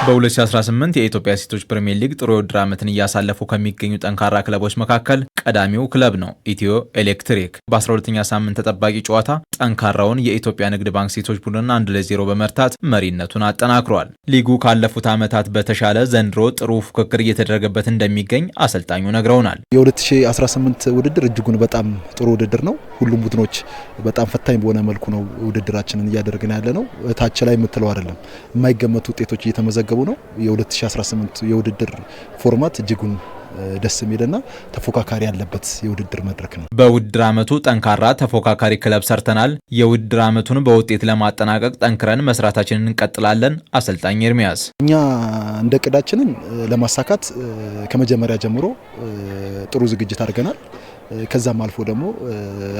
በ2018 የኢትዮጵያ ሴቶች ፕሪሚየር ሊግ ጥሩ የውድድር ዓመትን እያሳለፉ ከሚገኙ ጠንካራ ክለቦች መካከል ቀዳሚው ክለብ ነው ኢትዮ ኤሌክትሪክ። በ12ኛ ሳምንት ተጠባቂ ጨዋታ ጠንካራውን የኢትዮጵያ ንግድ ባንክ ሴቶች ቡድን 1-0 በመርታት መሪነቱን አጠናክሯል። ሊጉ ካለፉት ዓመታት በተሻለ ዘንድሮ ጥሩ ፉክክር እየተደረገበት እንደሚገኝ አሰልጣኙ ነግረውናል። የ2018 ውድድር እጅጉን በጣም ጥሩ ውድድር ነው። ሁሉም ቡድኖች በጣም ፈታኝ በሆነ መልኩ ነው ውድድራችንን እያደረግን ያለ ነው። ታች ላይ የምትለው አይደለም፣ የማይገመቱ ውጤቶች እየተመዘገቡ ነው። የ2018 የውድድር ፎርማት እጅጉን ደስ የሚልና ተፎካካሪ ያለበት የውድድር መድረክ ነው። በውድድር ዓመቱ ጠንካራ ተፎካካሪ ክለብ ሰርተናል። የውድድር ዓመቱን በውጤት ለማጠናቀቅ ጠንክረን መስራታችንን እንቀጥላለን። አሰልጣኝ ኤርሚያስ እኛ እንደ እቅዳችንን ለማሳካት ከመጀመሪያ ጀምሮ ጥሩ ዝግጅት አድርገናል። ከዛም አልፎ ደግሞ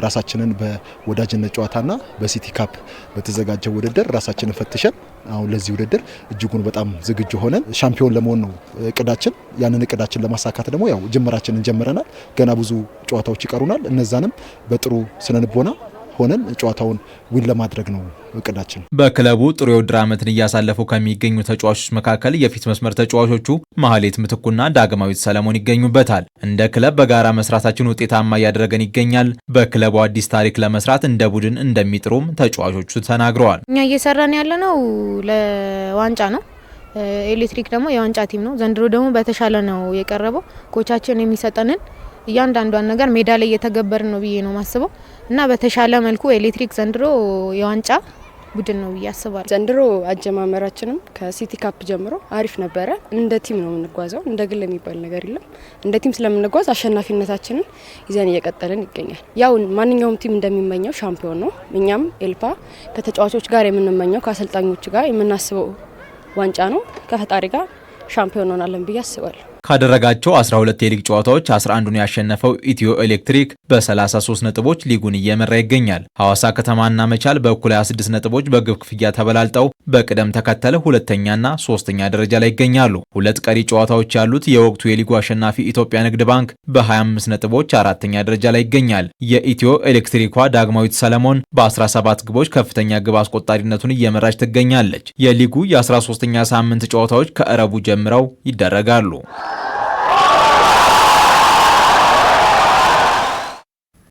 ራሳችንን በወዳጅነት ጨዋታና በሲቲ ካፕ በተዘጋጀው ውድድር ራሳችንን ፈትሸን አሁን ለዚህ ውድድር እጅጉን በጣም ዝግጁ ሆነን ሻምፒዮን ለመሆን ነው እቅዳችን። ያንን እቅዳችን ለማሳካት ደግሞ ያው ጅምራችንን ጀምረናል። ገና ብዙ ጨዋታዎች ይቀሩናል። እነዛንም በጥሩ ስነልቦና ሆነን ጨዋታውን ዊን ለማድረግ ነው እቅዳችን። በክለቡ ጥሩ የውድድር ዓመትን እያሳለፉ ከሚገኙ ተጫዋቾች መካከል የፊት መስመር ተጫዋቾቹ ማህሌት ምትኩና ዳግማዊት ሰለሞን ይገኙበታል። እንደ ክለብ በጋራ መስራታችን ውጤታማ እያደረገን ይገኛል። በክለቡ አዲስ ታሪክ ለመስራት እንደ ቡድን እንደሚጥሩም ተጫዋቾቹ ተናግረዋል። እኛ እየሰራን ያለነው ለዋንጫ ነው። ኤሌክትሪክ ደግሞ የዋንጫ ቲም ነው። ዘንድሮ ደግሞ በተሻለ ነው የቀረበው። ኮቻችን የሚሰጠንን እያንዳንዷን ነገር ሜዳ ላይ እየተገበርን ነው ብዬ ነው ማስበው እና በተሻለ መልኩ ኤሌክትሪክ ዘንድሮ የዋንጫ ቡድን ነው ብዬ አስባለሁ። ዘንድሮ አጀማመራችንም ከሲቲ ካፕ ጀምሮ አሪፍ ነበረ። እንደ ቲም ነው የምንጓዘው፣ እንደ ግል የሚባል ነገር የለም። እንደ ቲም ስለምንጓዝ አሸናፊነታችንን ይዘን እየቀጠልን ይገኛል። ያው ማንኛውም ቲም እንደሚመኘው ሻምፒዮን ነው። እኛም ኤልፓ ከተጫዋቾች ጋር የምንመኘው ከአሰልጣኞች ጋር የምናስበው ዋንጫ ነው። ከፈጣሪ ጋር ሻምፒዮን ሆናለን ብዬ አስባለሁ። ካደረጋቸው 12 የሊግ ጨዋታዎች 11ዱን ያሸነፈው ኢትዮ ኤሌክትሪክ በ33 ነጥቦች ሊጉን እየመራ ይገኛል። ሐዋሳ ከተማና መቻል በእኩል 26 ነጥቦች በግብ ክፍያ ተበላልጠው በቅደም ተከተል ሁለተኛና ሶስተኛ ደረጃ ላይ ይገኛሉ። ሁለት ቀሪ ጨዋታዎች ያሉት የወቅቱ የሊጉ አሸናፊ ኢትዮጵያ ንግድ ባንክ በ25 ነጥቦች አራተኛ ደረጃ ላይ ይገኛል። የኢትዮ ኤሌክትሪኳ ዳግማዊት ሰለሞን በ17 ግቦች ከፍተኛ ግብ አስቆጣሪነቱን እየመራች ትገኛለች። የሊጉ የ13ኛ ሳምንት ጨዋታዎች ከእረቡ ጀምረው ይደረጋሉ።